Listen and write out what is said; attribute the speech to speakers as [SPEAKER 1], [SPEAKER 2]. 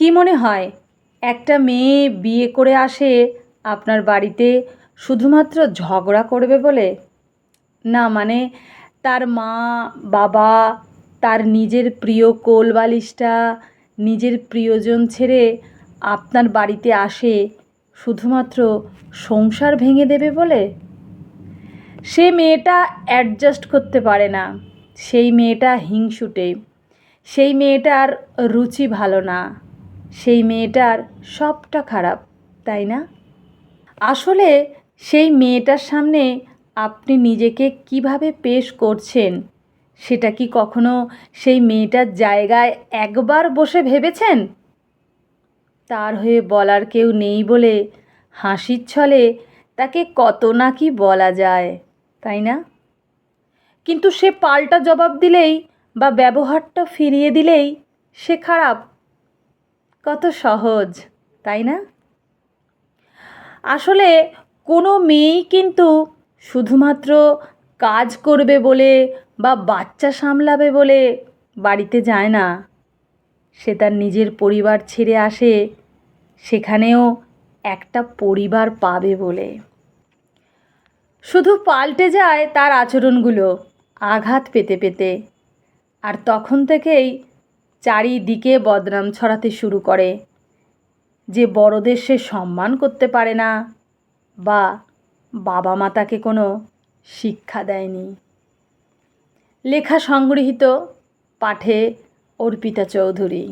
[SPEAKER 1] কি মনে হয় একটা মেয়ে বিয়ে করে আসে আপনার বাড়িতে শুধুমাত্র ঝগড়া করবে বলে? না, মানে তার মা বাবা, তার নিজের প্রিয় কোলবালিশটা, নিজের প্রিয়জন ছেড়ে আপনার বাড়িতে আসে শুধুমাত্র সংসার ভেঙে দেবে বলে? সে মেয়েটা অ্যাডজাস্ট করতে পারে না, সেই মেয়েটা হিংসুটে, সেই মেয়েটার রুচি ভালো না, সেই মেয়েটার সবটা খারাপ, তাই না? আসলে সেই মেয়েটার সামনে আপনি নিজেকে কিভাবে পেশ করছেন সেটা কি কখনো সেই মেয়েটার জায়গায় একবার বসে ভেবেছেন? তার হয়ে বলার কেউ নেই বলে হাসির ছলে তাকে কত না কি বলা যায়, তাই না? কিন্তু সে পাল্টা জবাব দিলেই বা ব্যবহারটা ফিরিয়ে দিলেই সে খারাপ। কত সহজ, তাই না? আসলে কোনো মেয়েই কিন্তু শুধুমাত্র কাজ করবে বলে বা বাচ্চা সামলাবে বলে বাড়িতে যায় না। সে তার নিজের পরিবার ছেড়ে আসে সেখানেও একটা পরিবার পাবে বলে। শুধু পাল্টে যায় তার আচরণগুলো আঘাত পেতে পেতে, আর তখন থেকেই চারিদিকে বদনাম ছড়াতে শুরু করে যে বড়দের সে সম্মান করতে পারে না বা বাবা মা তাকে কোনো শিক্ষা দেয়নি। লেখা সংগৃহীত, পাঠে অর্পিতা চৌধুরী।